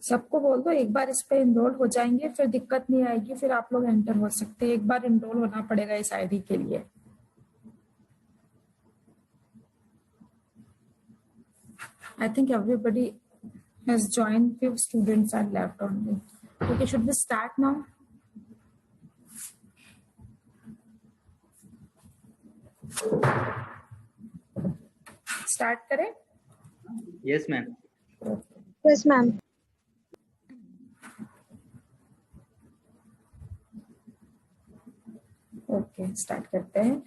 सबको बोल दो एक बार इस पे इनरोल हो जाएंगे, फिर दिक्कत नहीं आएगी, फिर आप लोग एंटर हो सकते हैं। एक बार इनरोल होना पड़ेगा इस आईडी के लिए। I think everybody has joined. Few students are left only. Okay, should we start now? Start करें? Yes, ma'am. Yes, ma'am. Okay, start करते हैं।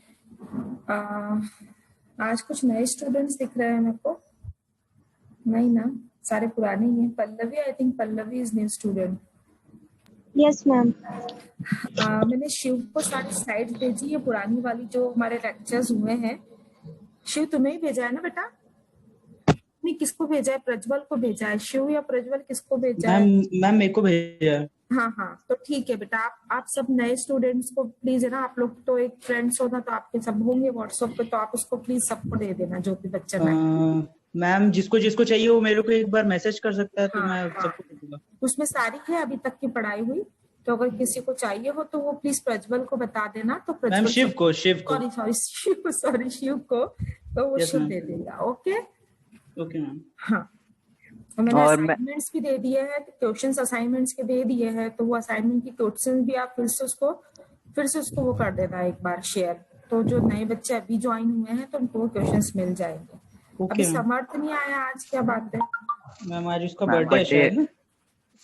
आज कुछ नए स्टूडेंट्स दिख रहे हैं मेरे को। नहीं ना, सारे पुराने ही हैं। Pallavi, I think Pallavi is new student. Yes, ma'am. मैंने शिव को सारी स्लाइड्स भेजी, ये पुरानी वाली जो हमारे लेक्चर्स हुए हैं। शिव तुम्हें ही भेजा है ना बेटा? नहीं, किसको भेजा है? प्रज्वल को भेजा है? शिव या प्रज्वल किसको भेजा है? मैम मेरे को भेजा है। हाँ, तो ठीक है बेटा। आप सब नए स्टूडेंट्स को प्लीज, है ना, आप लोग तो एक फ्रेंड्स हो ना, तो आपके सब होंगे व्हाट्सएप पे, तो आप उसको प्लीज सबको दे देना जो भी बच्चा है। मैम जिसको जिसको चाहिए वो मेरे को एक बार मैसेज कर सकता है, तो मैं सबको दे दूंगा। उसमें सारी है अभी तक की पढ़ाई हुई, तो अगर किसी को चाहिए हो तो वो प्लीज प्रज्वल को बता देना। तो प्रज्वल, मैम शिव को तो वो शिव दे देगा। Okay ma'am. हाँ, मैंने असाइनमेंट्स भी दे दिए हैं, क्वेश्चंस असाइनमेंट्स के दे दिए हैं, तो वो असाइनमेंट की क्वेश्चन भी आप फिर से उसको वो कर देना एक बार शेयर। तो जो नए बच्चे अभी ज्वाइन हुए हैं तो उनको क्वेश्चंस मिल जाएंगे। अभी समर्थ नहीं आया आज, क्या बात है? मैम आज उसका बर्थडे है शायद।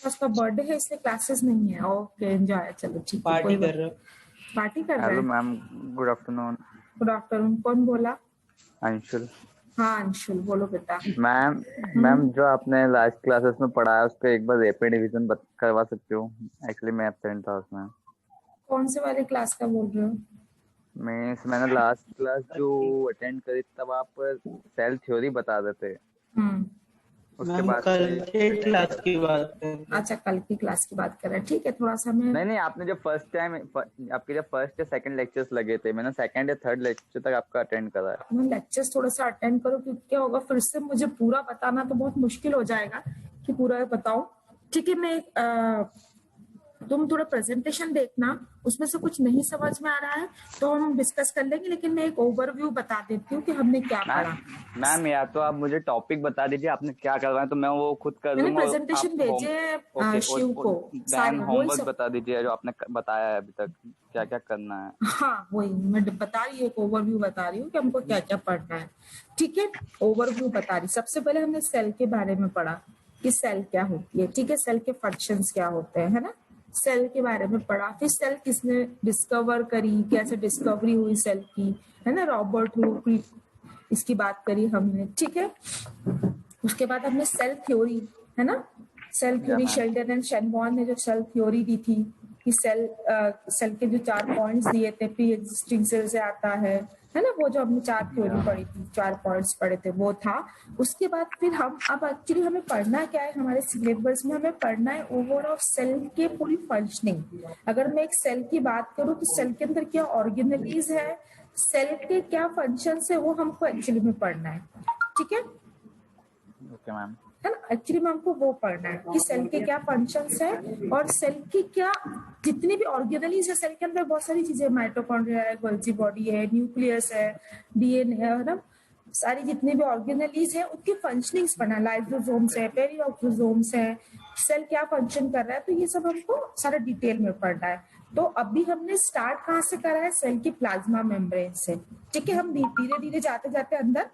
उसका बर्थडे है इसलिए क्लासेस नहीं है। Okay, enjoy. चलो ठीक है, पार्टी कर रहे हैं। Hello ma'am, good afternoon. Good afternoon. कौन बोला? अंशुल। हाँ अंशुल, बोलो बेटा। मैम जो आपने लास्ट क्लासेस में पढ़ाया उसका एक बार रैपिड रिवीजन करवा सकते हो? एक्चुअली मैं एब्सेंट था उसमें। कौन से वाले क्लास का बोल रहे हो? मैंने लास्ट क्लास जो अटेंड करी तब आप सेल थ्योरी बता रहे थे। उसके बाद कल के क्लास की बात है। अच्छा, कल की क्लास की बात कर रहे हैं। ठीक है, थोड़ा सा मैं नहीं, आपने जो फर्स्ट टाइम आपके जब फर्स्ट या सेकंड लेक्चर्स लगे थे, मैंने सेकंड या थर्ड लेक्चर तक आपका अटेंड करा है। मैं लेक्चर्स थोड़ा सा अटेंड करो, क्योंकि क्या होगा, फिर से मुझे पूरा बताना तो बहुत मुश्किल हो जाएगा कि पूरा बताऊं। ठीक है, मैं तुम थोड़ा प्रेजेंटेशन देखना, उसमें से कुछ नहीं समझ में आ रहा है तो हम डिस्कस कर लेंगे, लेकिन मैं एक ओवरव्यू बता देती हूँ कि हमने क्या पढ़ा। मैम या तो आप मुझे टॉपिक बता दीजिए आपने क्या करवाया है, तो मैं वो खुद कर लूंगा। प्रेजेंटेशन भेजे शिव को, सारे होमवर्क बता दीजिए जो आपने बताया है अभी तक, क्या क्या करना है। हाँ, वही मैं बता रही हूँ, एक ओवरव्यू बता रही हूँ कि हमको क्या क्या पढ़ना है। ठीक है, ओवरव्यू बता रही। सबसे पहले हमने सेल के बारे में पढ़ा कि सेल क्या होती है। ठीक है, सेल के फंक्शंस क्या होते हैं, है ना, सेल के बारे में पढ़ा। फिर सेल किसने डिस्कवर करी, कैसे डिस्कवरी हुई सेल की, है ना, रॉबर्ट हुक, इसकी बात करी हमने। ठीक है, उसके बाद हमने सेल थ्योरी, है ना, cell theory Sheldon and Sheinbaum ने जो सेल थ्योरी दी थी कि सेल के जो 4 पॉइंट्स दिए थे, प्री एग्जिस्टिंग सेल से आता है ना, वो जो हमने 4 थ्योरी पढ़ी थी, 4 पॉइंट्स पढ़े थे, वो था। उसके बाद फिर हम अब एक्चुअली हमें पढ़ना क्या है, हमारे सिलेबस में हमें पढ़ना है ओवरऑल सेल के पूरी फंक्शनिंग। अगर मैं एक सेल की बात करूं तो सेल के अंदर क्या ऑर्गेनेलीज है, सेल के क्या फंक्शंस है, वो हमको एक्चुअली में पढ़ना है। ठीक है, ओके मैम, है ना, एक्चुअली में हमको वो पढ़ना है कि सेल के क्या फंक्शंस है और सेल की क्या जितनी भी ऑर्गेनेलीज है। सेल के अंदर बहुत सारी चीजें, माइटोकॉन्ड्रिया है, गोल्जी बॉडी है, न्यूक्लियस है, डीएनए है ना, सारी जितनी भी ऑर्गेनेलीज है उनकी फंक्शनिंग्स पढ़ना, लाइसोसोम्स है, पेरिऑक्सोसोम्स है, सेल क्या फंक्शन कर रहा है, तो ये सब हमको सारा डिटेल में पढ़ना है। तो अभी हमने स्टार्ट कहाँ से करा है, सेल की प्लाज्मा मेम्ब्रेन से। ठीक है, हम धीरे धीरे जाते जाते अंदर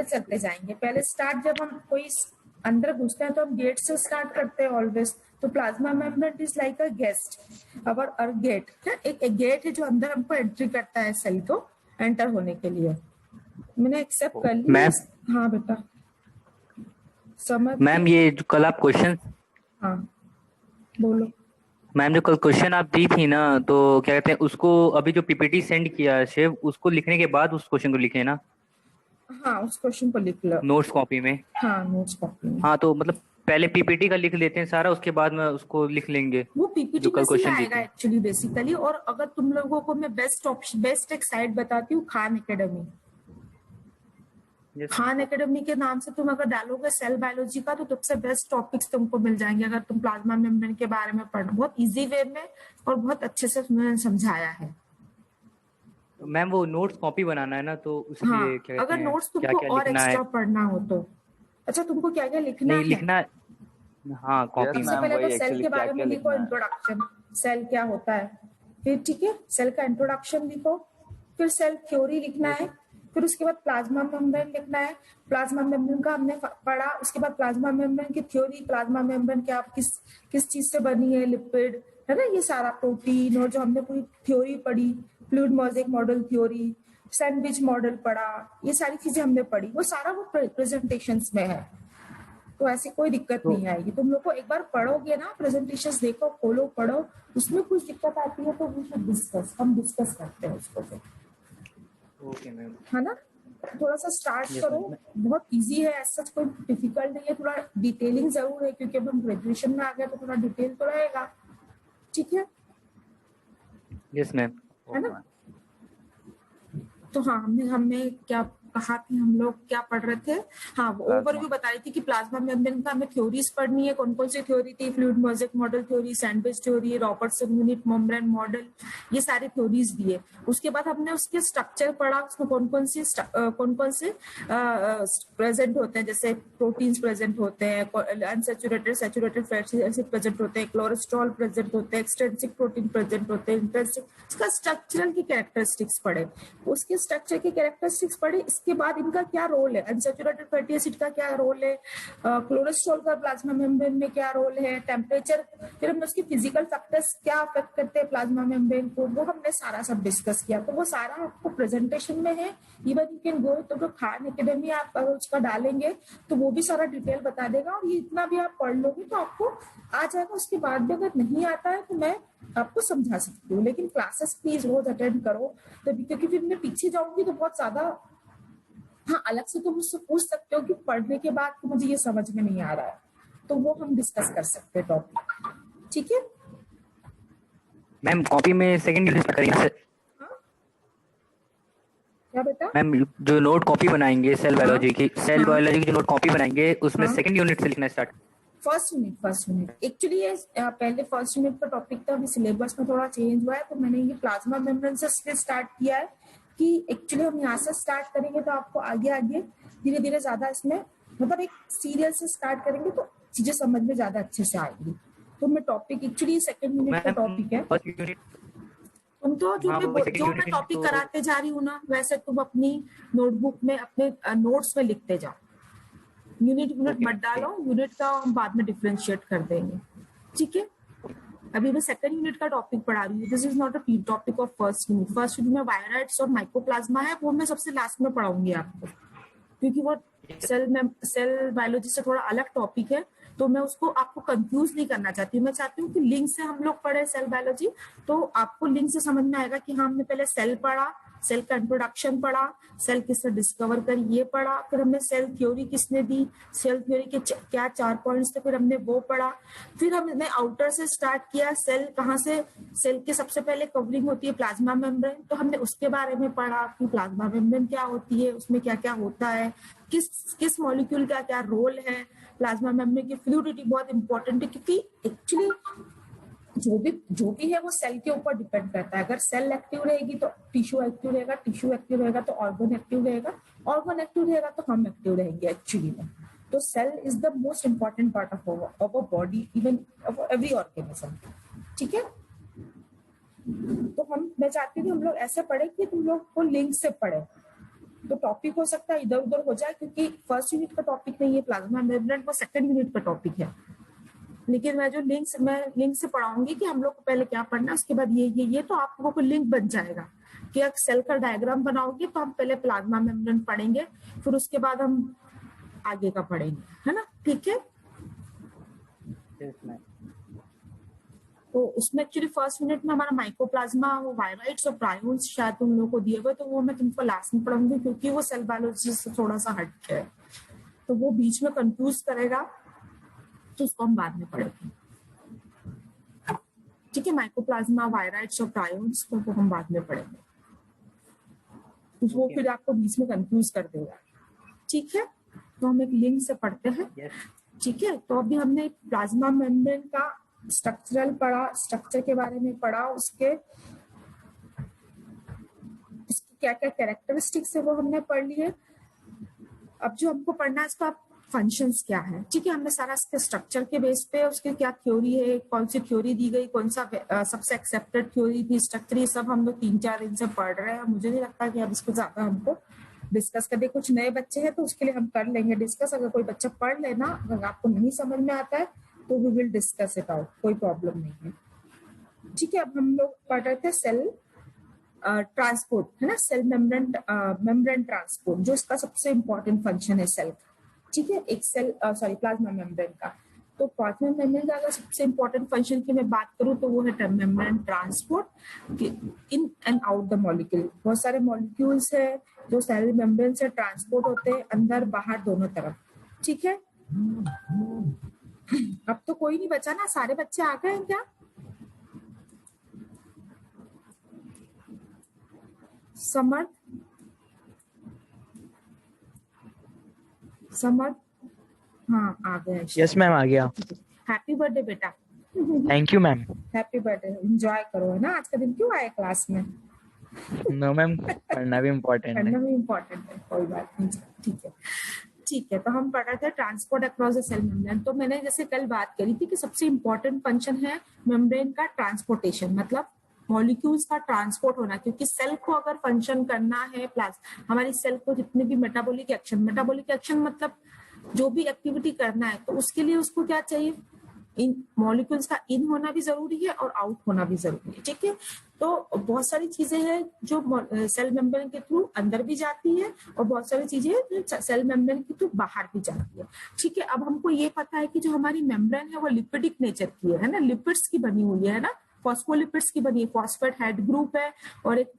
चलते जाएंगे। पहले स्टार्ट जब हम कोई अंदर घुसते हैं तो हम गेट से स्टार्ट करते हैं ऑलवेज। तो plasma membrane is like a guest, our gate, एक गेट है जो अंदर हमको एंट्री करता है सेल को एंटर होने के लिए। मैंने एक्सेप्ट कर लिया। हाँ बेटा, समझ। मैम ये जो कल आप क्वेश्चन, हाँ बोलो मैम जो कल क्वेश्चन आप दी थी ना, तो क्या कहते हैं उसको, अभी जो पीपीटी सेंड किया शिव, उसको लिखने के बाद उस क्वेश्चन को लिखे ना? हाँ, उस क्वेश्चन को लिख लो नोट्स कॉपी में। हाँ, नोट्स कॉपी में। हाँ, तो मतलब पहले पीपीटी का लिख लेते हैं सारा, उसके बाद में उसको लिख लेंगे वो पीपीटी जो में कल से ही क्वेश्चन आएगा देते हैं। Actually basically. और अगर तुम लोगों को मैं बेस्ट एक साइट बताती हूँ, Khan academy. Yes, Khan academy के नाम से तुम अगर डालोगे सेल बायोलॉजी का, तो सबसे बेस्ट टॉपिक्स तुमको मिल जाएंगे अगर तुम प्लाज्मा मेम्ब्रेन के बारे में पढ़। बहुत इजी वे में और बहुत अच्छे से उन्होंने समझाया है। मैम वो नोट्स कॉपी बनाना है ना, तो उसके हाँ, लिए क्या कहते अगर हैं, नोट्स क्या तुमको क्या और लिखना है? एक्स्ट्रा पढ़ना हो तो। अच्छा, तुमको क्या क्या लिखना नहीं है? लिखना, हाँ कॉपी सबसे में। मैम पहले तो वही सेल एक्चुअली के क्या बारे में क्या लिखो, लिखना है। इंट्रोडक्शन, सेल क्या होता है। फिर ठीक है, सेल का इंट्रोडक्शन लिखो। फिर सेल थ्योरी लिखना है। फिर उसके बाद प्लाज्मा मेम्ब्रेन लिखना है। प्लाज्मा मेम्ब्रेन का हमने पढ़ा। उसके बाद प्लाज्मा मेम्ब्रेन की थ्योरी, प्लाज्मा मेम्ब्रेन क्या किस चीज से बनी है, लिपिड है ना, ये सारा प्रोटीन, और जो हमने पूरी थ्योरी पढ़ी, fluid mosaic model theory, sandwich model पढ़ा, ये सारी चीजें हमने पढ़ी। वो सारा वो प्रेजेंटेशंस में है, तो ऐसी कोई दिक्कत तो नहीं आएगी। तुम लोग को एक बार पढ़ोगे ना, प्रेजेंटेशंस देखो, खोलो, पढ़ो, उसमें कुछ दिक्कत आती है तो हम डिस्कस करते हैं उसको फिर, ओके मैम। है ना। थोड़ा सा स्टार्ट Yes, करो, ma'am. बहुत इजी है, ऐसा कोई डिफिकल्ट नहीं है। थोड़ा डिटेलिंग जरूर है क्योंकि अब हम ग्रेजुएशन में आ गए, तो थोड़ा डिटेल तो रहेगा। ठीक है, यस मैम। है ओके ना। मैम। तो हाँ, हमने क्या कहा थी, हम लोग क्या पढ़ रहे थे। हाँ, वो प्लाज्मा। ओवरव्यू बता रही थी कि प्लाज्मा मेम्ब्रेन का हमें थ्योरीज पढ़नी है। कौन कौन सी थ्योरी थी? Fluid mosaic model theory, sandwich theory, Robertson unit membrane model, ये सारी थ्योरीज दिए। उसके बाद हमने उसके स्ट्रक्चर पढ़ा, उसमें कौन कौन से प्रेजेंट होते हैं, जैसे प्रोटीन्स प्रेजेंट होते हैं, unsaturated, saturated fatty acid present होते हैं, कोलेस्ट्रॉल प्रेजेंट होते हैं, एक्सट्रिंसिक प्रोटीन प्रेजेंट होते हैं, इंट्रिंसिक। इसका स्ट्रक्चरल की कैरेक्टरिस्टिक्स पढ़े, उसके स्ट्रक्चर की कैरेक्टरिस्टिक्स पढ़े। इसके बाद इनका क्या रोल है, अनसैचुरेटेड फैटी एसिड का क्या रोल है, कोलेस्ट्रॉल का प्लाज्मा मेम्ब्रेन में क्या रोल है, टेम्परेचर, फिर हमने उसके फिजिकल फैक्टर्स क्या अफेक्ट करते हैं प्लाज्मा मेम्ब्रेन को, वो हमने सारा सब डिस्कस किया। तो वो सारा आपको प्रेजेंटेशन में है। इवन यू कैन गो तो जो खान एकेडमी आप उसका डालेंगे तो वो भी सारा डिटेल बता देगा। और ये इतना भी आप पढ़ लोगे तो आपको आ जाएगा। उसके बाद भी अगर नहीं आता है तो मैं आपको समझा सकती हूँ, लेकिन क्लासेस प्लीज रोज अटेंड करो, तभी, क्योंकि फिर मैं पीछे जाऊंगी तो बहुत ज्यादा। हाँ, अलग से तुम मुझसे पूछ सकते हो कि पढ़ने के बाद तो मुझे ये समझ में नहीं आ रहा है, तो वो हम डिस्कस कर सकते हैं टॉपिक। ठीक है मैम कॉपी में सेकंड यूनिट करेंगे हाँ? क्या बेटा? मैम, जो नोट कॉपी बनाएंगे सेल बायोलॉजी की, सेल हाँ। बायोलॉजी की जो नोट कॉपी बनाएंगे उसमें हाँ। सेकंड यूनिट से लिखना स्टार्ट। फर्स्ट यूनिट एक्चुअली ये पहले फर्स्ट यूनिट का टॉपिक था, अभी सिलेबस में थोड़ा चेंज हुआ है, तो मैंने ये प्लाज्मा मेम्ब्रेन से स्टार्ट किया है कि एक्चुअली हम यहाँ से स्टार्ट करेंगे तो आपको आगे आगे धीरे धीरे ज्यादा इसमें, मतलब एक सीरियल से स्टार्ट करेंगे तो चीजें समझ में ज्यादा अच्छे से आएंगी। तो मैं टॉपिक एक्चुअली सेकंड यूनिट का टॉपिक है। फर्स्ट यूनिट तुम तो जो हाँ, मैं वो second जो मैं unit टॉपिक तो- कराते जा रही हूँ ना, वैसे तुम अपनी नोटबुक में अपने नोट्स में लिखते जाओ। यूनिट Okay, मत डालो, यूनिट का हम बाद में डिफरेंशिएट कर देंगे। ठीक है, अभी मैं सेकंड यूनिट का टॉपिक पढ़ा रही हूँ। This is not a topic of first unit. First unit में वायराइड्स और माइकोप्लाज्मा है, वो मैं सबसे लास्ट में पढ़ाऊंगी आपको, क्योंकि वो सेल बायोलॉजी से थोड़ा अलग टॉपिक है। तो मैं उसको आपको कंफ्यूज नहीं करना चाहती हूँ। मैं चाहती हूँ कि लिंक से हम लोग पढ़े सेल बायोलॉजी, तो आपको लिंक से समझ में आएगा कि हाँ, हमने पहले सेल पढ़ा, सेल का इंट्रोडक्शन पढ़ा, सेल किसने डिस्कवर करी ये पढ़ा, फिर हमने सेल थ्योरी किसने दी, सेल थ्योरी के क्या 4 पॉइंट्स थे, फिर हमने वो पढ़ा। फिर हमने आउटर से स्टार्ट किया, सेल कहाँ से, सेल के सबसे पहले कवरिंग होती है प्लाज्मा मेम्ब्रेन, तो हमने उसके बारे में पढ़ा कि प्लाज्मा मेम्ब्रेन क्या होती है, उसमें क्या क्या होता है, किस मॉलिक्यूल का क्या रोल है। प्लाज्मा मेम्ब्रेन की फ्लूइडिटी बहुत इंपॉर्टेंट है, क्योंकि एक्चुअली जो भी है वो सेल के ऊपर डिपेंड करता है। अगर सेल एक्टिव रहेगी तो टिश्यू एक्टिव रहेगा, टिश्यू एक्टिव रहेगा तो ऑर्गन एक्टिव रहेगा, ऑर्गन एक्टिव रहेगा तो हम एक्टिव रहेंगे एक्चुअली में। तो cell is the most important part of our body, even of every organism. ठीक है, तो मैं चाहती हूँ कि हम लोग ऐसे पढ़े कि तुम लोग को लिंक से पढ़े, तो टॉपिक हो सकता है इधर उधर हो जाए, क्योंकि फर्स्ट यूनिट का टॉपिक नहीं है प्लाज्मा मेम्ब्रेन, वो सेकंड यूनिट का टॉपिक है। लेकिन मैं लिंक से पढ़ाऊंगी कि हम लोग को पहले क्या पढ़ना है, उसके बाद ये तो आप लोगों को लिंक बन जाएगा कि अगर सेल का डायग्राम बनाओगे तो हम पहले प्लाज्मा मेम्ब्रेन पढ़ेंगे, फिर उसके बाद हम आगे का पढ़ेंगे, है ना। ठीक है, तो उसमें एक्चुअली फर्स्ट यूनिट में हमारा माइकोप्लाज्मा, वो वायराइड्स और प्रायोन्स शायद तुम लोगों को दिए हुए, तो वो मैं तुमको लास्ट में पढ़ाऊंगी, क्योंकि वो सेल बायोलॉजी से थोड़ा सा हट है, तो वो बीच में कंफ्यूज करेगा। तो उसको हम बाद में पढ़ेंगे, ठीक है। माइकोप्लाज्मा, वायराइड्स और प्रायोन्स को वो हम बाद में पढ़ेंगे, तो वो फिर आपको बीच में कंफ्यूज कर देगा, ठीक है। तो हम एक लिंक से पढ़ते हैं, ठीक है। तो अभी हमने प्लाज्मा मेम्ब्रेन का स्ट्रक्चरल पढ़ा, स्ट्रक्चर के बारे में पढ़ा, उसके क्या क्या कैरेक्टरिस्टिक्स है वो हमने पढ़ लिए। अब जो हमको पढ़ना है इसका फंक्शंस क्या है, ठीक है। हमने सारा इसके स्ट्रक्चर के बेस पे उसके क्या थ्योरी है, कौन सी थ्योरी दी गई, कौन सा सबसे एक्सेप्टेड थ्योरी थी, स्ट्रक्चर, ये सब हम लोग 3-4 दिन से पढ़ रहे हैं। मुझे नहीं लगता कि अब इसको ज्यादा हमको डिस्कस कर दे। कुछ नए बच्चे हैं तो उसके लिए हम कर लेंगे डिस्कस। अगर कोई बच्चा पढ़ लेना, अगर आपको नहीं समझ में आता है तो we will discuss it out, कोई प्रॉब्लम नहीं है, ठीक है। अब हम लोग पढ़ रहे थे सेल ट्रांसपोर्ट, है ना, सेल मेम्ब्रेन ट्रांसपोर्ट, जो इसका सबसे इंपॉर्टेंट फंक्शन है सेल का, ठीक है। एक सेल प्लाज्मा मेम्ब्रेन का, तो प्लाज्मा मेम्ब्रेन का अगर सबसे इंपॉर्टेंट फंक्शन की मैं बात करूं तो वो है membrane transport in and out the molecule. बहुत सारे मॉलिक्यूल्स है जो सेल मेम्ब्रेन से ट्रांसपोर्ट होते हैं, अंदर बाहर दोनों तरफ, ठीक है। अब तो कोई नहीं बचा ना, सारे बच्चे आ गए हैं क्या? समर्थ, समर्थ, हाँ आ गए। यस मैम, आ गया। हैप्पी बर्थडे बेटा। Thank you ma'am. Happy birthday, enjoy करो, है ना। आज का दिन क्यों आए क्लास में? नो मैम, पढ़ना भी इम्पोर्टेंट है। पढ़ना भी इम्पोर्टेंट है, कोई बात नहीं, ठीक है, ठीक है। तो हम पढ़ रहे थे transport across the cell membrane. तो मैंने जैसे कल बात करी थी कि सबसे इंपॉर्टेंट फंक्शन है मेम्ब्रेन का ट्रांसपोर्टेशन, मतलब मॉलिक्यूल्स का ट्रांसपोर्ट होना, क्योंकि सेल को अगर फंक्शन करना है, प्लस हमारी सेल को जितने भी मेटाबॉलिक एक्शन मतलब जो भी एक्टिविटी करना है, तो उसके लिए उसको क्या चाहिए, इन मॉलिक्यूल्स का इन होना भी जरूरी है और आउट होना भी जरूरी है, ठीक है। तो बहुत सारी चीजें हैं जो सेल मेम्ब्रेन के थ्रू अंदर भी जाती है और बहुत सारी चीजें जो सेल मेम्ब्रेन के थ्रू बाहर भी जाती है, ठीक है। अब हमको ये पता है कि जो हमारी मेम्ब्रेन है वो लिपिडिक नेचर की है ना, लिपिड्स की बनी हुई है ना, फॉस्फोलिपिड्स की बनी है, फॉस्फेट हेड ग्रुप है और एक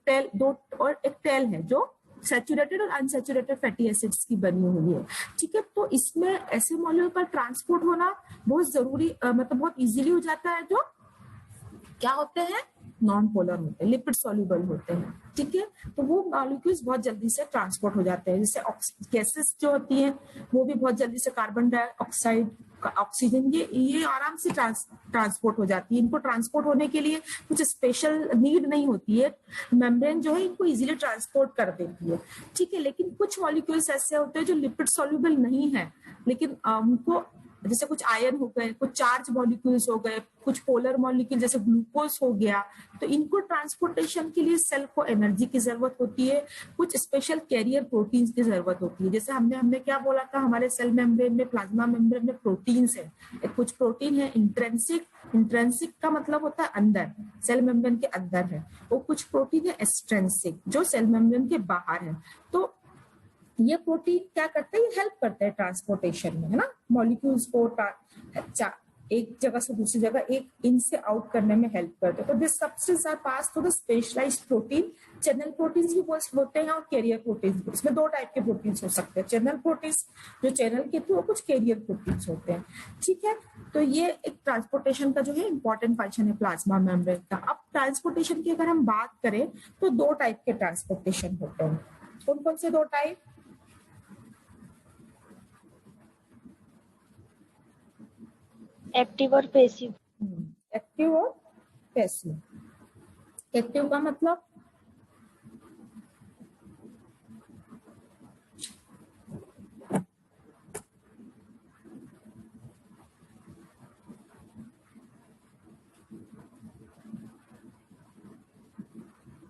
टेल है जो सैचुरेटेड और अनसैचुरेटेड फैटी एसिड्स की बनी हुई है, ठीक है। तो इसमें ऐसे मॉलिक्यूल का ट्रांसपोर्ट होना बहुत जरूरी, मतलब बहुत इजीली हो जाता है, जो क्या होते हैं, नॉन पोलर होते हैं, लिपिड सॉल्युबल होते हैं, ठीक है। तो वो मॉलिक्यूल्स बहुत जल्दी से ट्रांसपोर्ट हो जाते हैं। जैसे गैसेस जो होती हैं वो भी बहुत जल्दी से, कार्बन डाइऑक्साइड, ऑक्सीजन, ये आराम से ट्रांसपोर्ट हो जाती है। इनको ट्रांसपोर्ट होने के लिए कुछ स्पेशल नीड नहीं होती है, मेम्ब्रेन जो है इनको इजीली ट्रांसपोर्ट कर देती है, ठीक है। लेकिन कुछ मॉलिक्यूल्स ऐसे होते हैं जो लिपिड सॉल्युबल नहीं है, लेकिन उनको, जैसे कुछ आयन हो गए, कुछ चार्ज मॉलिक्यूल्स हो गए, कुछ पोलर मॉलिक्यूल जैसे ग्लूकोज हो गया, तो इनको ट्रांसपोर्टेशन के लिए सेल को एनर्जी की जरूरत होती है, कुछ स्पेशल कैरियर प्रोटीन्स की जरूरत होती है। जैसे हमने क्या बोला था, हमारे सेल मेम्ब्रेन में, प्लाज्मा मेम्ब्रेन में प्रोटीन्स है, कुछ प्रोटीन है इंट्रेंसिक का मतलब होता है अंदर, सेल मेम्ब्रेन के अंदर है, और कुछ प्रोटीन है एक्सट्रेंसिक जो सेल मेम्ब्रेन के बाहर है। तो ये प्रोटीन क्या करते हैं, ये हेल्प करते हैं ट्रांसपोर्टेशन में, है ना, मॉलिक्यूल्स को एक जगह से दूसरी जगह, एक इन से आउट करने में हेल्प करते हैं। तो this substance are pass through the specialised protein, channel proteins भी होते हैं और कैरियर प्रोटीन्स भी। इसमें 2 टाइप के प्रोटीन्स हो सकते हैं, चैनल प्रोटीन्स जो चैनल के थ्रू, और कुछ कैरियर प्रोटीन्स होते हैं, ठीक है। तो ये एक ट्रांसपोर्टेशन का जो है इंपॉर्टेंट फंक्शन है प्लाज्मा मेम्ब्रेन का। अब ट्रांसपोर्टेशन की अगर हम बात करें तो 2 टाइप के ट्रांसपोर्टेशन होते हैं। कौन कौन से 2 टाइप? एक्टिव और पैसिव। एक्टिव और पैसिव। एक्टिव का मतलब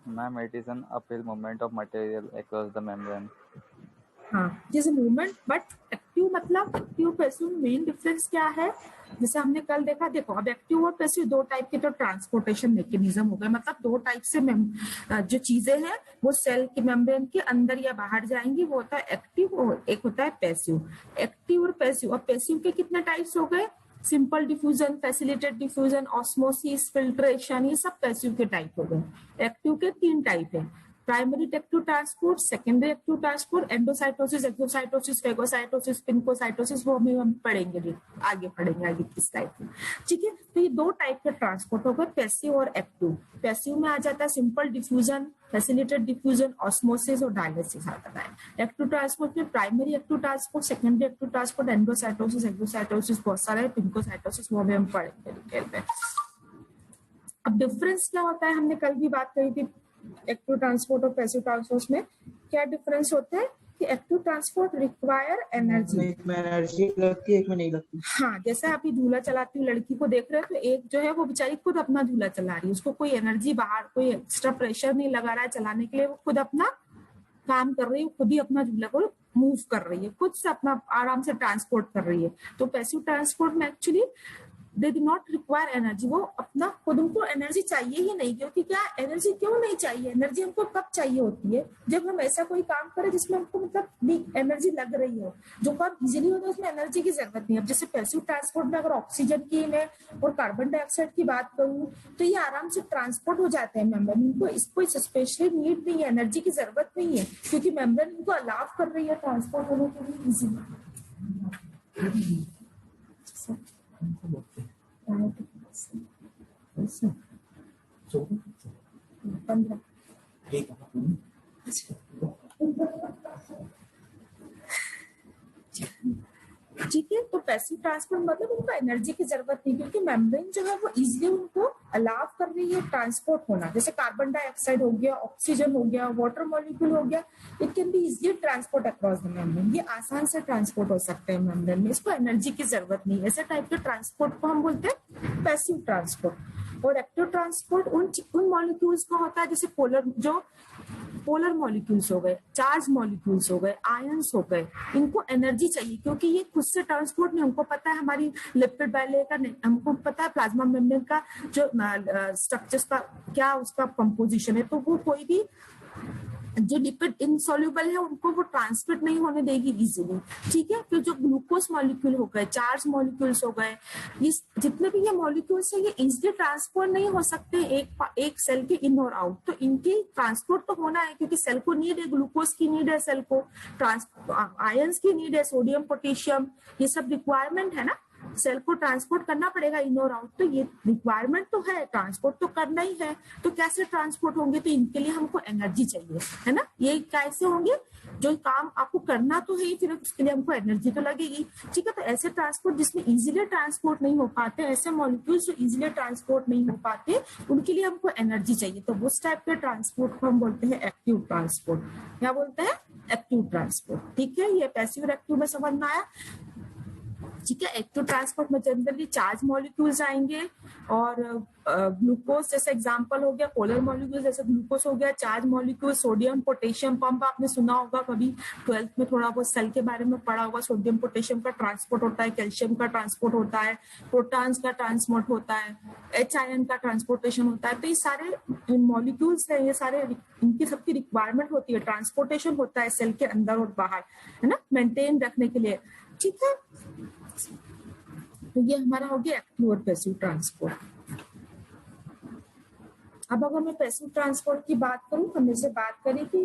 Ma'am, it is an uphill movement of material across the membrane. हाँ, जैसे मूवमेंट, बट एक्टिव मतलब, एक्टिव पैसिव मेन डिफरेंस क्या है, जैसे हमने कल देखा, देखो अब एक्टिव और पैसिव 2 टाइप के तो ट्रांसपोर्टेशन मैकेनिज्म हो गए, मतलब 2 टाइप से जो चीजें हैं वो सेल के मेम्ब्रेन के अंदर या बाहर जाएंगी, वो होता है एक्टिव और एक होता है पैसिव। एक्टिव और पैसिव, और पैसिव के कितने टाइप्स हो गए, simple diffusion, facilitated diffusion, osmosis, filtration, ये सब पैसिव के टाइप हो गए। एक्टिव के 3 टाइप है, primary active transport, secondary active transport, endocytosis, exocytosis, phagocytosis, pinocytosis, वो हम पढ़ेंगे आगे किस टाइप में। ठीक है, तो ये दो टाइप के ट्रांसपोर्ट हो गए, पैसिव और एक्टिव। पैसिव में आ जाता है simple diffusion, facilitated diffusion, osmosis और डायलिसिस आता है। एक्टिव ट्रांसपोर्ट में primary active transport, secondary active transport, endocytosis, exocytosis, बहुत सारे, पिनकोसाइटोसिस, वो भी हम पढ़ेंगे डिटेल में। अब डिफरेंस क्या होता है, हमने कल भी बात करी थी एक्टिव ट्रांसपोर्ट और पैसिव ट्रांसपोर्ट में क्या डिफरेंस होते हैं कि एक्टिव ट्रांसपोर्ट रिक्वायर एनर्जी, एक में एनर्जी लगती है, एक में नहीं लगती। हाँ, जैसे आप ये झूला चलाती हुई लड़की को देख रहे हो, तो एक जो है वो बेचारी खुद अपना झूला चला रही है, उसको कोई एनर्जी बाहर, कोई एक्स्ट्रा प्रेशर नहीं लगा रहा है चलाने के लिए, वो खुद अपना काम कर रही है, खुद ही अपना झूला को मूव कर रही है, खुद से अपना आराम से ट्रांसपोर्ट कर रही है। तो पैसिव ट्रांसपोर्ट में actually they do not require energy, वो अपना खुद, उनको एनर्जी चाहिए ही नहीं। क्योंकि क्या एनर्जी क्यों नहीं चाहिए, एनर्जी हमको कब चाहिए होती है, जब हम ऐसा कोई काम करें जिसमें हमको मतलब एनर्जी लग रही हो, जो काम इजीली होता है उसमें एनर्जी की जरूरत नहीं है। अब जैसे पैसिव ट्रांसपोर्ट में अगर ऑक्सीजन की मैं और कार्बन डाइऑक्साइड की बात करूँ तो ये आराम से ट्रांसपोर्ट हो जाते हैं मेम्ब्रेन, इनको इसको स्पेशली नीड नहीं है, एनर्जी की जरूरत नहीं है, क्योंकि मेम्ब्रेन इनको अलाउ कर रही है ट्रांसपोर्ट होने के लिए इजीली। 15 ठीक है। तो पैसिव ट्रांसपोर्ट मतलब उनको एनर्जी की जरूरत नहीं, क्योंकि मेम्ब्रेन जो है वो इजीली उनको अलाउ कर रही है ट्रांसपोर्ट होना। जैसे कार्बन डाइऑक्साइड हो गया, ऑक्सीजन हो गया, वाटर मॉलिक्यूल हो गया, it can be easily transport across the membrane, ये आसान से ट्रांसपोर्ट हो सकते हैं मेम्ब्रेन में, इसको एनर्जी की जरूरत नहीं है। ऐसे टाइप के ट्रांसपोर्ट को हम बोलते हैं पैसिव ट्रांसपोर्ट। और एक्टिव ट्रांसपोर्ट उन मॉलिक्यूल्स का होता है जैसे पोलर मॉलिक्यूल्स हो गए, चार्ज मॉलिक्यूल्स हो गए, आयंस हो गए, इनको एनर्जी चाहिए क्योंकि ये खुद से ट्रांसपोर्ट नहीं, हमको पता है हमारी लिपिड बैले का, हमको पता है प्लाज्मा मेम्ब्रेन का जो स्ट्रक्चर्स का क्या उसका कंपोजिशन है, तो वो कोई भी जो लिपिड इनसॉल्युबल है उनको वो ट्रांसमिट नहीं होने देगी इजीली। ठीक है, फिर जो ग्लूकोज मॉलिक्यूल हो गए, चार्ज मॉलिक्यूल्स हो गए, ये जितने भी ये मॉलिक्यूल्स है ये इजीली ट्रांसपोर्ट नहीं हो सकते एक सेल के इन और आउट, तो इनकी ट्रांसपोर्ट तो होना है क्योंकि सेल को नीड है, ग्लूकोज की नीड है सेल को, आयंस की नीड है, सोडियम पोटेशियम, ये सब रिक्वायरमेंट है ना, सेल को ट्रांसपोर्ट करना पड़ेगा इन और आउट, तो ये रिक्वायरमेंट तो है, ट्रांसपोर्ट तो करना ही है। तो कैसे ट्रांसपोर्ट होंगे, तो इनके लिए हमको एनर्जी चाहिए, है ना, ये कैसे होंगे, जो काम आपको करना तो है फिर उसके लिए हमको एनर्जी तो लगेगी। ठीक है, तो ऐसे ट्रांसपोर्ट जिसमें इजीली ट्रांसपोर्ट नहीं हो पाते, ऐसे मॉलिक्यूल्स जो इजीली ट्रांसपोर्ट नहीं हो पाते, उनके लिए हमको एनर्जी चाहिए, तो उस टाइप के ट्रांसपोर्ट को हम बोलते हैं एक्टिव ट्रांसपोर्ट। क्या बोलते हैं, एक्टिव ट्रांसपोर्ट। ठीक है, ये पैसिव और एक्टिव में समझ में आया। ठीक है, एक्टिव ट्रांसपोर्ट में जनरली चार्ज मॉलिक्यूल्स आएंगे और ग्लूकोज जैसे एग्जांपल हो गया, पोलर मॉलिक्यूल जैसे ग्लूकोज हो गया, charge molecule, sodium potassium pump आपने सुना होगा कभी 12th में, थोड़ा बहुत सेल के बारे में पढ़ा होगा, सोडियम पोटेशियम का ट्रांसपोर्ट होता है, कैल्शियम का ट्रांसपोर्ट होता है, प्रोटॉन्स का ट्रांसपोर्ट होता है, एच आयन का ट्रांसपोर्टेशन होता है। तो ये सारे मॉलिक्यूल्स है, ये सारे इनकी सबकी रिक्वायरमेंट होती है, ट्रांसपोर्टेशन होता है सेल के अंदर और बाहर, है ना, मेंटेन रखने के लिए। ठीक है, तो ये हमारा हो गया एक्टिव और पैसिव ट्रांसपोर्ट। अब अगर मैं पैसिव ट्रांसपोर्ट की बात करूं, हमने से बात करी कि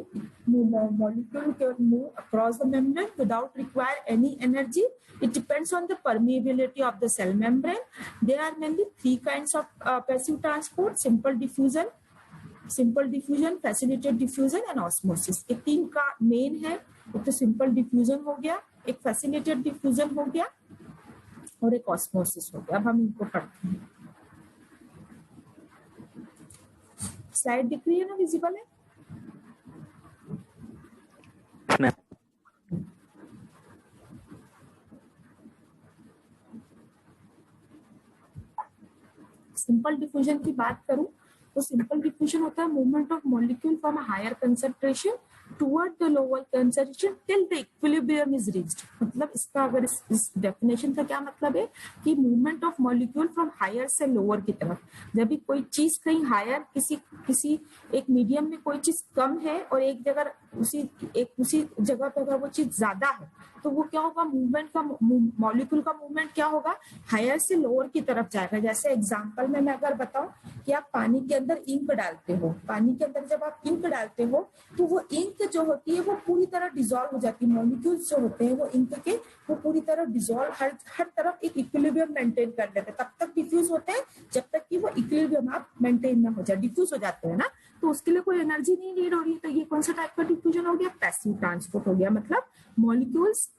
molecule can move across the membrane without require any energy, it depends on the permeability of the cell membrane. There are mainly 3 kinds of passive transport, simple diffusion, facilitated diffusion and osmosis. ये 3 का main है, एक तो simple diffusion हो गया, एक facilitated diffusion हो गया और एक ऑस्मोसिस हो गया। अब हम इनको पढ़ते हैं। स्लाइड दिख रही है ना, विजिबल है? सिंपल डिफ्यूजन की बात करूं तो सिंपल डिफ्यूजन होता है movement of molecule from a higher concentration toward the lower concentration till the equilibrium is reached। मतलब इसका अगर इस डेफिनेशन का क्या मतलब है कि movement of molecule from higher से लोअर की तरफ। जब भी कोई चीज कहीं हायर किसी एक मीडियम में कोई चीज कम है और एक जगह उसी जगह पे अगर वो चीज ज्यादा है तो वो क्या होगा, मूवमेंट का मॉलिक्यूल का मूवमेंट क्या होगा, हायर से लोअर की तरफ जाएगा। जैसे एग्जांपल में मैं अगर बताऊं कि आप पानी के अंदर इंक डालते हो, पानी के अंदर जब आप इंक डालते हो तो वो इंक जो होती है वो पूरी तरह डिसॉल्व हो जाती है। मॉलिक्यूल्स जो होते हैं वो इंक के वो पूरी तरह डिसॉल्व हर तरफ एक इक्विलिब्रियम मेंटेन कर लेते हैं। तब तक डिफ्यूज होते हैं जब तक कि वो इक्विलिब्रियम आप मेंटेन ना हो जाए, डिफ्यूज हो जाते हैं ना। तो उसके लिए कोई एनर्जी नहीं नीड हो रही है। तो ये कौन सा टाइप का डिफ्यूजन हो गया, पैसिव ट्रांसपोर्ट हो गया। मतलब molecules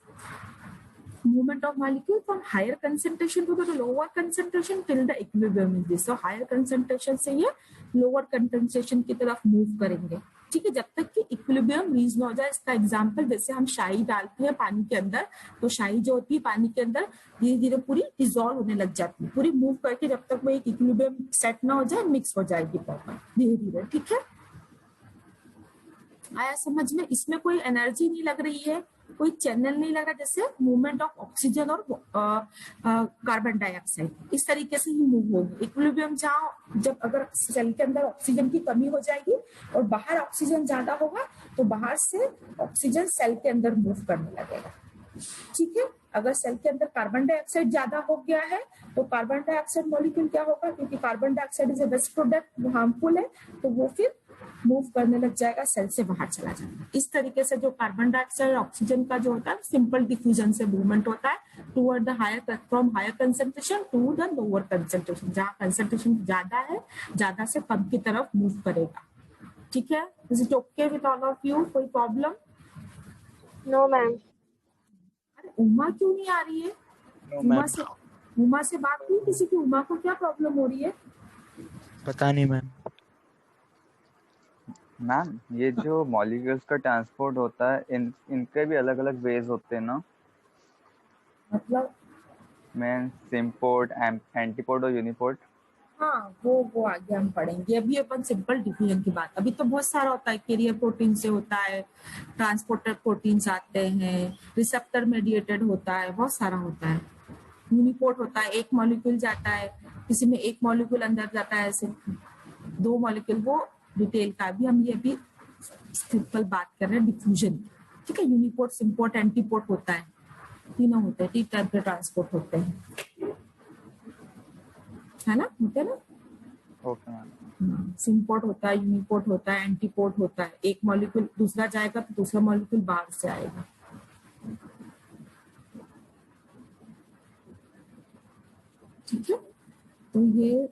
movement of molecule from higher concentration to the lower concentration till the equilibrium is reached। so higher concentration से ये lower concentration की तरफ मूव करेंगे, ठीक है, जब तक कि इक्विलिब्रियम रीच ना हो जाए। इसका एग्जांपल जैसे हम शाई डालते हैं पानी के अंदर, तो शाई जो होती है पानी के अंदर धीरे धीरे पूरी डिसॉल्व होने लग जाती है, पूरी मूव करके जब तक वो एक इक्विलिब्रियम सेट ना हो जाए मिक्स हो जाएगी प्रॉपर धीरे धीरे, ठीक है। आया समझ में? इसमें कोई एनर्जी नहीं लग रही है, कोई चैनल नहीं लगा, जैसे मूवमेंट ऑफ ऑक्सीजन और कार्बन डाइऑक्साइड इस तरीके से ही मूव होगी। इक्विलिब्रियम जहाँ जब अगर सेल के अंदर ऑक्सीजन की कमी हो जाएगी और बाहर ऑक्सीजन ज्यादा होगा तो बाहर से ऑक्सीजन सेल के अंदर मूव करने लगेगा, ठीक है। अगर सेल के अंदर कार्बन डाइऑक्साइड ज्यादा हो गया है तो कार्बन डाइऑक्साइड मॉलिक्यूल क्या होगा, क्योंकि carbon dioxide is a waste product, वो हार्मफुल है, तो वो फिर मूव करने लग जाएगा, सेल से बाहर चला जाएगा। इस तरीके से जो कार्बन डाइऑक्साइड ऑक्सीजन का जो होता है सिंपल डिफ्यूजन से मूवमेंट होता है toward the higher, from higher concentration to the lower concentration. जहाँ कंसंट्रेशन ज्यादा है ज्यादा से कम की तरफ मूव करेगा, ठीक है। Is it okay with all of you? कोई प्रॉब्लम? No, ma'am. अरे उमा क्यों नहीं आ रही है? उमा से बात हुई किसी की? उमा को क्या प्रॉब्लम हो रही है? पता नहीं मैम। मैम ये जो मॉलिक्यूल्स का ट्रांसपोर्ट होता है इनके भी अलग अलग वेज होते हैं ना, मतलब मैं सिम्पोर्ट, एंटीपोर्ट और यूनिपोर्ट। हाँ वो आगे हम पढ़ेंगे। अभी अपन सिंपल डिफ्यूजन की बात, अभी तो बहुत सारा होता है, कैरियर प्रोटीन से होता है, ट्रांसपोर्टर प्रोटीन्स आते हैं, रिसेप्टर मेडिएटेड होता है, बहुत सारा होता है। यूनिपोर्ट होता है, एक मॉलिक्यूल जाता है, किसी में एक मॉलिक्यूल अंदर जाता है, ऐसे 2 मॉलिक्यूल, वो डिटेल का भी हम ये अभी सिंपल बात कर रहे हैं डिफ्यूजन, ठीक है। यूनिपोर्ट, सिम्पोर्ट, एंटीपोर्ट होता है, तीनों होते हैं, 3 टाइप के ट्रांसपोर्ट होते हैं, है ना, होते हैं ना। Okay ma'am. सिम्पोर्ट होता है, यूनिपोर्ट होता है, एंटीपोर्ट होता है। एक मॉलिक्यूल दूसरा जाएगा तो दूसरा मॉलिक्यूल बाहर से आएगा, ठीक है। तो ये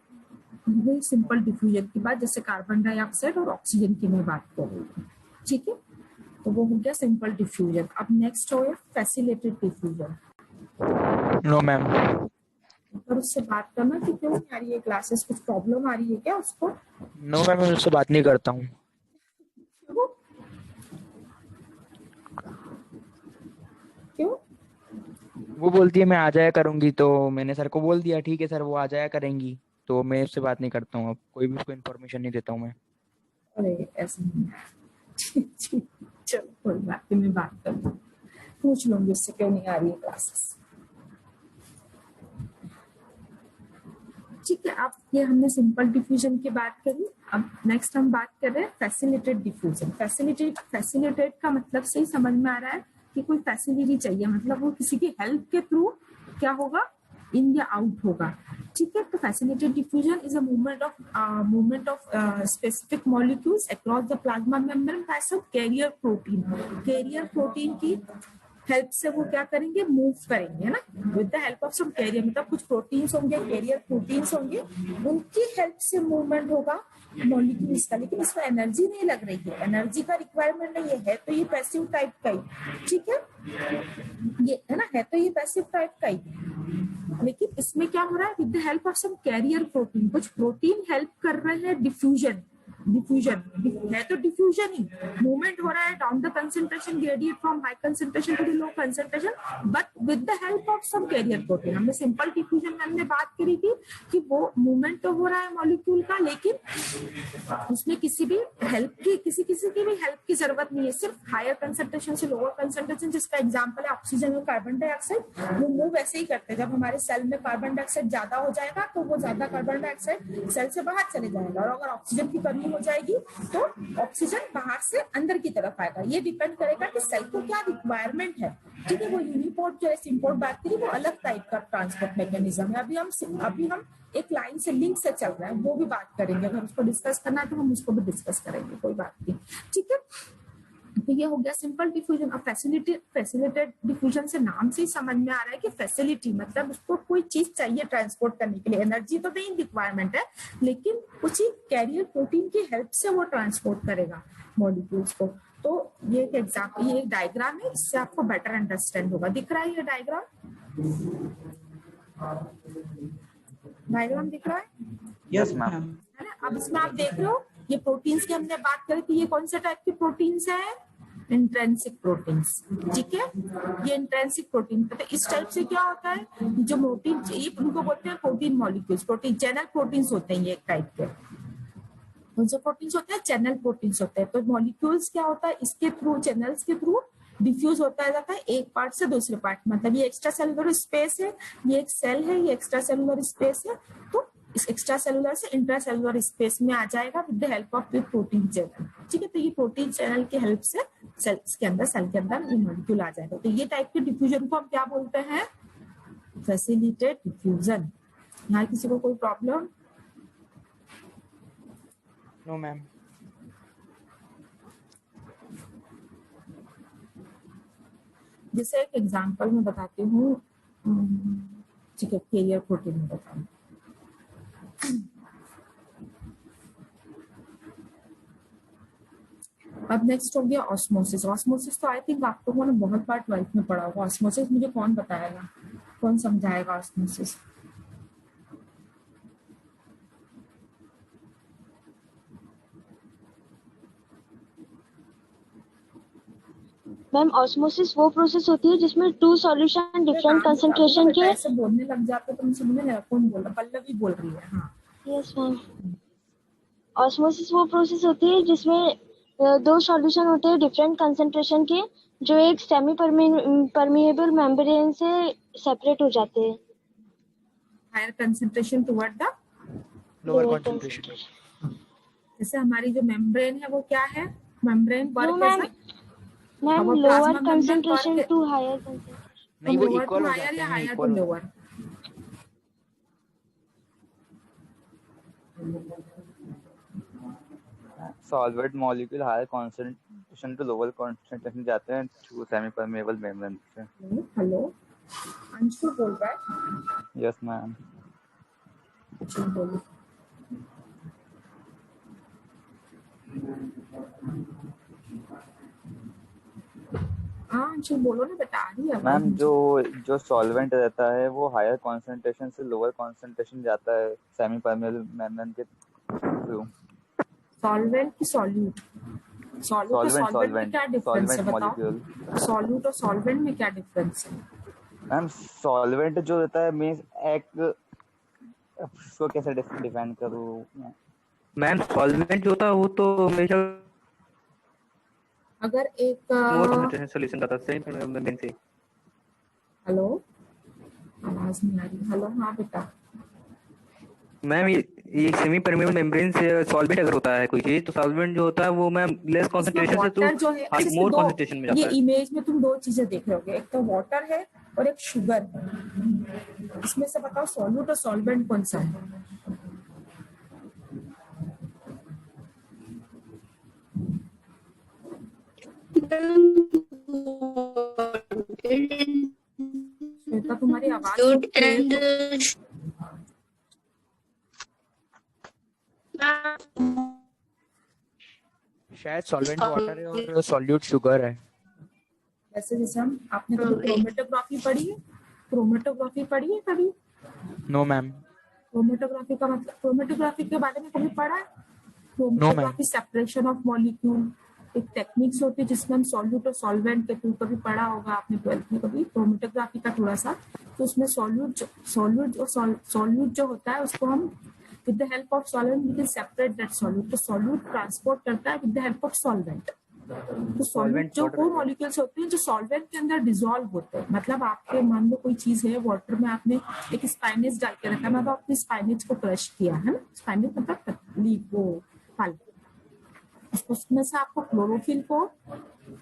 सिंपल डिफ्यूजन की बात, जैसे कार्बन डाइऑक्साइड और ऑक्सीजन की मैं बात कर रही हूँ, ठीक है। तो वो हो गया सिंपल डिफ्यूजन। अब नेक्स्ट हो गया फैसिलिटेटेड डिफ्यूजन। No ma'am. पर उससे बात करना कि क्यों नहीं आ रही है क्लासेस, कुछ प्रॉब्लम आ रही है क्या उसको? नो मैम, मैं उससे बात नहीं करता हूँ। क्यों? वो बोलती है मैं आ जाया करूंगी, तो मैंने सर को बोल दिया ठीक है सर वो आ जाया करेंगी, तो मैं उससे बात नहीं करता हूँ। अब कोई भी उसको इन्फॉर्मेशन नहीं देता हूँ मैं। अरे ऐसा नहीं, चलो कोई बात नहीं, मैं बात कर लूँ, पूछ लूंगी उससे क्यों नहीं आ रही है क्लासेस, ठीक है। अब ये हमने सिंपल डिफ्यूजन की बात करी। अब नेक्स्ट हम बात कर रहे हैं फैसिलिटेटेड डिफ्यूजन। फैसिलिटेट का मतलब सही समझ में आ रहा है कि कोई फैसिलिटी चाहिए, मतलब वो किसी की हेल्प के थ्रू क्या होगा, इन या आउट होगा, ठीक है। तो facilitated diffusion is a movement of specific molecules across the plasma membrane by some carrier protein. Carrier protein की हेल्प से वो क्या करेंगे, मूव करेंगे, है ना, with the help of some carrier, मतलब कुछ प्रोटीन्स होंगे, कैरियर प्रोटीन्स होंगे, उनकी हेल्प से मूवमेंट होगा मॉलिक्यूल्स का। लेकिन इसमें एनर्जी नहीं लग रही है, एनर्जी का रिक्वायरमेंट नहीं है, तो ये पैसिव टाइप का ही, ठीक है, ये है ना, है तो ये पैसिव टाइप का ही। लेकिन इसमें क्या हो रहा है, with the help of some carrier protein, कुछ प्रोटीन हेल्प कर रहे हैं डिफ्यूजन, डिफ्यूजन है तो डिफ्यूजन ही, मूवमेंट हो रहा है down the concentration gradient from high concentration to the low concentration, but with the help of some carrier protein. हमने सिंपल डिफ्यूजन में हमने बात करी थी कि वो मूवमेंट तो हो रहा है मॉलिक्यूल का, लेकिन उसमें किसी भी हेल्प की किसी की भी हेल्प की जरूरत नहीं है, सिर्फ हायर कंसंट्रेशन से लोअर कंसंट्रेशन, जिसका एग्जांपल है ऑक्सीजन और कार्बन डाइऑक्साइड, वो मूव वैसे ही करते हैं। जब हमारे सेल में कार्बन डाइऑक्साइड ज्यादा हो जाएगा तो वो ज्यादा कार्बन डाइऑक्साइड सेल से बाहर चले जाएगा, और अगर ऑक्सीजन की कमी हो जाएगी तो ऑक्सीजन बाहर से अंदर की तरफ आएगा। ये डिपेंड करेगा कि सेल को क्या रिक्वायरमेंट है, ठीक है। वो यूनिपोर्ट जो है सिंपोर्ट बात करी, वो अलग टाइप का ट्रांसपोर्ट मैकेनिज्म है। अभी हम एक लाइन से लिंक से चल रहा है, वो भी बात करेंगे। अगर उसको डिस्कस करना है तो हम उसको भी डिस्कस करेंगे, कोई बात नहीं, ठीक है। तो ये हो गया सिंपल डिफ्यूजन। और फैसिलिटेटेड डिफ्यूजन से नाम से ही समझ में आ रहा है कि फैसिलिटी मतलब उसको कोई चीज चाहिए ट्रांसपोर्ट करने के लिए, एनर्जी तो नहीं रिक्वायरमेंट है, लेकिन कुछ ही कैरियर प्रोटीन की हेल्प से वो ट्रांसपोर्ट करेगा मॉलिक्यूल्स को। तो ये एक एग्जाम्पल, ये एक डायग्राम है, इससे आपको बेटर अंडरस्टैंड होगा। दिख रहा है ये डायग्राम? डायग्राम दिख रहा है? Yes ma'am. है ना? अब इसमें आप देख रहे हो ये प्रोटीन्स की हमने बात करी थी, ये कौन से टाइप के प्रोटीन्स है? इंट्रिंसिक प्रोटीन्स, ठीक है। ये इंट्रिंसिक प्रोटीन, तो इस टाइप से क्या होता है, जो प्रोटीन, ये उनको बोलते हैं protein molecules, protein channel proteins होते हैं ये एक टाइप के। कौन से प्रोटीन्स होते हैं? चैनल प्रोटीन्स होते हैं। तो मॉलिक्यूल्स क्या होता है, इसके थ्रू, चैनल्स के थ्रू डिफ्यूज होता जाता है एक पार्ट से दूसरे पार्ट। मतलब ये एक्स्ट्रा सेलुलर स्पेस है, ये एक सेल है, ये एक्स्ट्रा सेलुलर स्पेस है, तो इस एक्स्ट्रा सेलुलर से इंट्रा सेलुलर स्पेस में आ जाएगा with the help of the protein channel, ठीक है। तो ये प्रोटीन चैनल की हेल्प से सेल के अंदर ये मॉलिक्यूल आ जाएगा। तो ये टाइप के डिफ्यूजन को हम क्या बोलते हैं? Facilitated diffusion. यहाँ किसी को कोई प्रॉब्लम? No ma'am. जैसे एक एग्जांपल में बताती हूँ, ठीक है, कैरियर प्रोटीन में बताऊँ। अब नेक्स्ट हो गया ऑस्मोसिस। ऑस्मोसिस तो आई थिंक आप लोगों ने बहुत बार 12th में पढ़ा होगा। ऑस्मोसिस मुझे कौन बताएगा, कौन समझाएगा ऑस्मोसिस? मैम ऑस्मोसिस वो प्रोसेस होती है जिसमें टू सॉल्यूशन डिफरेंट कंसंट्रेशन के। ऐसे बोलने लग जाते तो मुझे समझ नहीं, कौन बोल रहा? पल्लवी बोल रही है। हाँ, यस मैम। ऑस्मोसिस वो प्रोसेस होती है जिसमें दो सॉल्यूशन होते हैं डिफरेंट कंसंट्रेशन के, जो एक सेमी परमिएबल मेम्ब्रेन से सेपरेट हो जाते हैं। Higher concentration toward the lower concentration. जैसे हमारी जो मेम्ब्रेन है वो क्या है? मेम्ब्रेन वर्क मैम कैसा? मैम वो lower plasma membrane concentration work- to higher concentration. नहीं, वो लोअर इक्वल टू हो हायर जाते या हैं, higher to equal. Lower? Solvent molecule higher concentration to lower concentration जाते हैं थ्रू सेमी परमेबल मेम्ब्रेन से। हेलो, अंशु बोल रहा है? Yes ma'am. जी बोलो। हाँ अंशु बोलो ना, बता रही है मैम जो सॉल्वेंट रहता है वो हायर कंसंट्रेशन से लोअर कंसंट्रेशन जाता है सेमी परमेबल मेम्ब्रेन के थ्रू। सॉल्वेंट की सॉल्यूट? सॉल्वेंट में क्या डिफरेंस है बताओ? सॉल्यूट और सॉल्वेंट में क्या डिफरेंस है? मैम सॉल्वेंट जो रहता है मींस एक, उसको कैसे डिफाइन करूँ? मैम सॉल्वेंट जो होता है वो तो हमेशा अगर एक मोर कंसंट्रेशन सॉल्यूशन का था सेम मेम्ब्रेन से। हेलो, आवाज नहीं आ रही। हेलो, हाँ बेटा। मैम ये सेमी परमेबल मेम्ब्रेन से सॉल्वेंट अगर होता है कोई चीज, तो सॉल्वेंट जो होता है वो मैम लेस कंसंट्रेशन से तो वाटर जो है, अच्छा, मोर दो, कंसंट्रेशन में ये जाता है। इमेज में तुम दो चीजें देख रहे होगे, एक तो वाटर है और एक शुगर है। इसमें से बताओ सॉल्यूट और सॉल्वेंट कौन सा है? श्वेता तुम्हारी आवाज शायद सॉल्वेंट वाटर है और सॉल्यूट शुगर है। वैसे जैसे हम, आपने कभी क्रोमेटोग्राफी पढ़ी है? क्रोमेटोग्राफी पढ़ी है कभी? No ma'am. क्रोमेटोग्राफी का मतलब, क्रोमेटोग्राफी के बारे में कभी पढ़ा है? क्रोमेटोग्राफी सेपरेशन ऑफ मॉलिक्यूल एक टेक्निक्स होती है जिसमें हम सॉल्यूट और सॉल्वेंट के थ्रू, कभी पढ़ा होगा आपने 12th में कभी क्रोमेटोग्राफी का थोड़ा सा, तो उसमें सॉल्यूट जो होता है उसको हम with the help of solvent we can separate that solute. तो सॉल्यूट ट्रांसपोर्ट करता है with the help of solvent. तो सॉल्वेंट जो वो मॉलिक्यूल्स होते हैं जो सॉल्वेंट के अंदर डिसॉल्व होते हैं, मतलब आपके मान लो कोई चीज है वाटर में, आपने एक स्पाइनेज डाल के रखा, मतलब आपने स्पाइनेज को क्रश किया है ना, स्पाइनेज मतलब लीफ वो फल, उसमें से आपको क्लोरोफिल को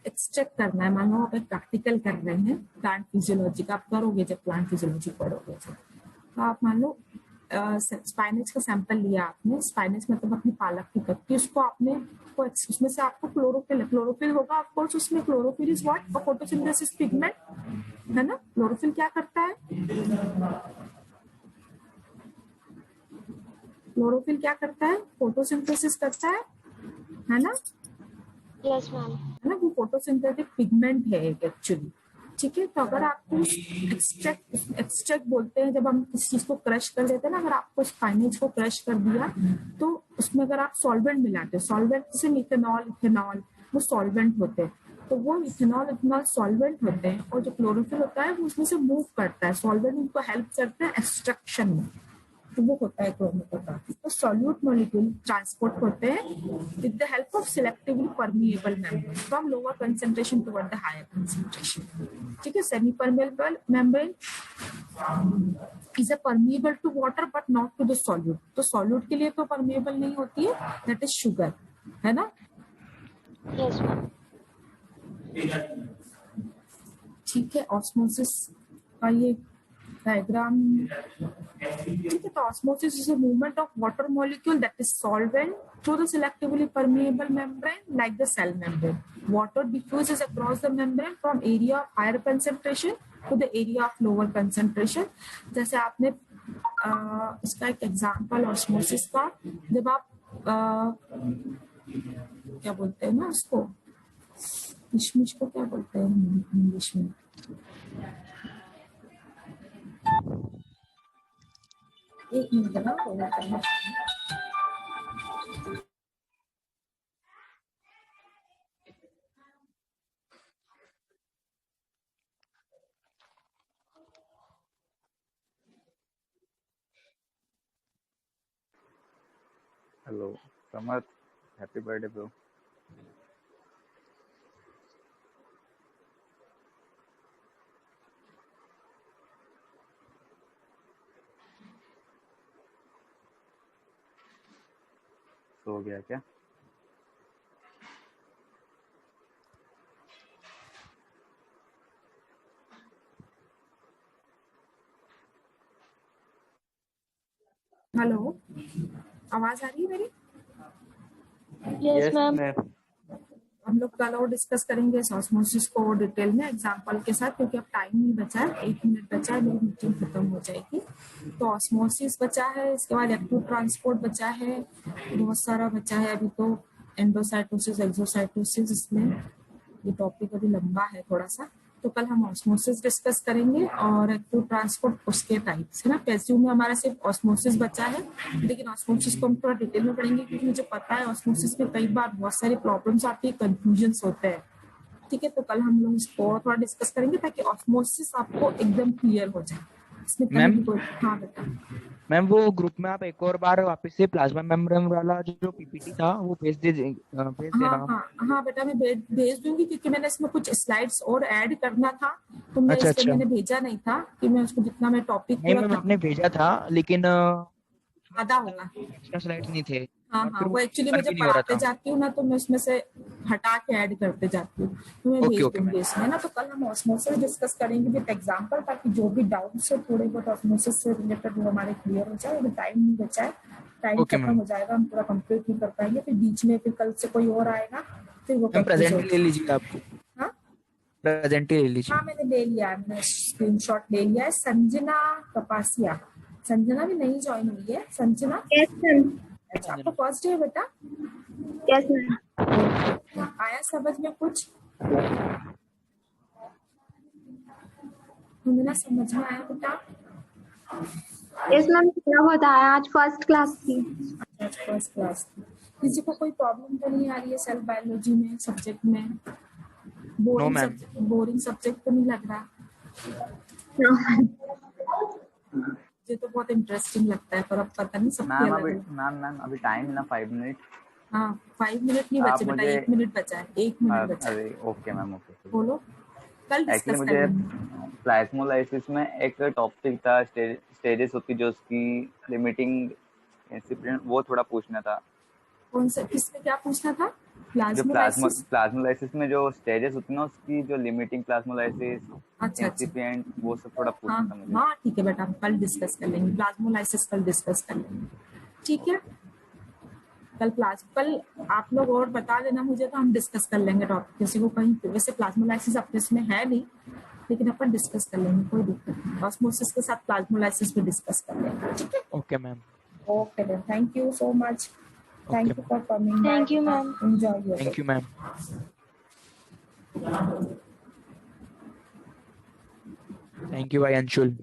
एक्सट्रैक्ट करना है। मान लो आप एक प्रैक्टिकल कर रहे हैं प्लांट फिजियोलॉजी का, आप करोगे जब प्लांट फिजियोलॉजी पढ़ोगे तो आप मान लो स्पाइनेज का सैंपल लिया आपने, स्पाइनेज मतलब अपनी पालक की पत्ती, उसको आपने उसमें से आपको क्लोरोफिल होगा ऑफ कोर्स, उसमें chlorophyll is what, a photosynthesis pigment है ना। क्लोरोफिल क्या करता है, क्लोरोफिल क्या करता है, फोटोसिंथेसिस करता है ना। Yes ma'am. है ना, वो फोटोसिंथेटिक पिगमेंट है एक एक्चुअली, ठीक है। तो अगर आपको एक्सट्रैक्ट बोलते हैं जब हम किसी चीज को क्रश कर देते हैं ना, अगर आपको स्पाइनेज को क्रश कर दिया तो उसमें अगर आप सॉल्वेंट मिलाते हैं, सॉल्वेंट जैसे मिथेनॉल इथेनॉल वो सॉल्वेंट होते हैं, तो वो इथेनॉल सॉल्वेंट होते हैं, और जो क्लोरोफिल होता है वो उसमें से मूव करता है, सॉल्वेंट उनको हेल्प करते हैं एक्सट्रैक्शन में, तो वो होता है क्रोमेटोग्राफी। तो सॉल्यूट मॉलिक्यूल ट्रांसपोर्ट होते हैं with the help of selectively permeable membrane from lower concentration toward the higher concentration, ठीक है। Semi permeable membrane is a permeable to water but not to the solute. तो solute के लिए तो permeable नहीं होती है, दैट इज शुगर, है ना। Yes ma'am. ठीक है, ऑस्मोसिस का ये डायग्राम, ठीक है। तो osmosis is a movement of water molecule that is solvent through the selectively permeable membrane like the cell membrane. Water diffuses across the membrane from area of higher concentration to the area of lower concentration. जैसे आपने इसका एक example osmosis का, जब आप क्या बोलते हैं ना उसको, मिशमिश को क्या बोलते हैं इंग्लिश में, एक मिनट ना, हेलो समर्थ, हैप्पी बर्थडे ब्रो। सो गया क्या? हेलो, आवाज आ रही है मेरी? Yes ma'am. हम लोग कल और डिस्कस करेंगे ऑस्मोसिस को डिटेल में एग्जांपल के साथ, क्योंकि अब टाइम नहीं बचा है, 1 मिनट बचा है, मेरी मीटिंग खत्म हो जाएगी। तो ऑस्मोसिस बचा है, इसके बाद एक्टिव ट्रांसपोर्ट बचा है, बहुत सारा बचा है अभी तो, एंडोसाइटोसिस एक्सोसाइटोसिस, इसमें ये टॉपिक अभी लंबा है थोड़ा सा। तो कल हम ऑस्मोसिस डिस्कस करेंगे और एक्टिव ट्रांसपोर्ट उसके टाइप्स, है ना। पैसिव में हमारा सिर्फ ऑस्मोसिस बचा है, लेकिन ऑस्मोसिस को हम थोड़ा डिटेल में पढ़ेंगे, क्योंकि मुझे पता है ऑस्मोसिस में कई बार बहुत सारी प्रॉब्लम्स आती है, कंफ्यूजन्स होते हैं, ठीक है। तो कल हम लोग इसको थोड़ा डिस्कस करेंगे ताकि ऑस्मोसिस आपको एकदम क्लियर हो जाए। इसमें कहीं भी कोई, हाँ बेटा। मैम वो ग्रुप में आप एक और बार वापस से प्लाज्मा मेम्ब्रेन वाला जो पीपीटी था वो भेज देना। हाँ बेटा, मैं भेज दूंगी, क्योंकि मैंने इसमें कुछ स्लाइड्स और ऐड करना था, तो मैं अच्छा, इसलिए मैंने भेजा नहीं था कि मैं उसको जितना मैं टॉपिक नहीं मैम आपने भेजा था, लेकिन आधा होगा, एक्स्ट्रा स्लाइड्स नहीं थे। हाँ, वो एक्चुअली मैं जब पढ़ाते जाती हूँ ना, तो मैं उसमें से हटा के ऐड करते जाती हूँ, तो मैं भेज दूंगी इसमें ना। तो कल हम ऑस्मोसिस डिस्कस करेंगे विद एग्जांपल, ताकि जो भी डाउट्स है थोड़े बहुत ऑस्मोसिस से रिलेटेड वो हमारे क्लियर हो जाए। अभी टाइम नहीं बचा है, टाइम खत्म हो जाएगा, हम पूरा कंप्लीट नहीं कर पाएंगे, फिर बीच में फिर कल से कोई और आएगा, फिर वो प्रेजेंट ले लीजिए आप। हाँ, प्रेजेंट ले लीजिए। हाँ मैंने ले लिया, मैंने स्क्रीनशॉट ले लिया है। संजना कपासिया, संजना भी नहीं ज्वाइन हुई है। संजना, अच्छा, आपका फर्स्ट डे है बेटा? Yes ma'am. आया समझ में कुछ? संजना समझ में आया बेटा? यस मैम, थोड़ा बहुत आया, आज फर्स्ट क्लास थी। अच्छा आज फर्स्ट क्लास थी। किसी को कोई प्रॉब्लम तो नहीं आ रही है सेल बायोलॉजी में सब्जेक्ट में? ma'am. बोरिंग सब्जेक्ट तो नहीं लग रहा? मुझे तो बहुत इंटरेस्टिंग लगता है, पर अब पता नहीं सबकी मैम अलग अभी अलग। मैम अभी टाइम है ना 5 मिनट। हाँ 5 मिनट नहीं आप बचे बेटा, मुझे 1 मिनट बचा है, 1 मिनट बचा है। अरे ओके मैम ओके। बोलो, कल एक्चुअली डिस्कस कर मुझे लेंगे। प्लाज्मोलाइसिस में एक टॉपिक था स्टेजेस होती जो उसकी लिमिटिंग इंसिपिएंट, वो थोड़ा पूछना था। कौन सा, किसमें क्या पूछना था? जो प्लाज्मोलाइसिस? प्लाज्मोलाइसिस में जो स्टेजेस होती है ना उसकी, जो लिमिटिंग प्लाज्मोलाइसिस, अच्छा। इंसिपिएंट, वो सब थोड़ा पूछना हाँ था मुझे। हाँ ठीक है बेटा, हम कल डिस्कस कर लेंगे, प्लाज्मोलाइसिस कल डिस्कस कर लेंगे, ठीक है। कल आप लोग और बता देना मुझे, तो हम डिस्कस कर लेंगे टॉपिक। किसी को कहीं, वैसे प्लाज्मोलाइसिस अपने इसमें है नहीं, लेकिन अपन डिस्कस कर लेंगे, कोई दिक्कत नहीं। ऑस्मोसिस के साथ प्लाज्मोलाइसिस भी डिस्कस कर लेंगे, ठीक है। Okay ma'am. Okay then, thank you so much, thank you for coming. Thank you, ma'am. Enjoy your thank you ma'am. Thank you भाई अंशुल।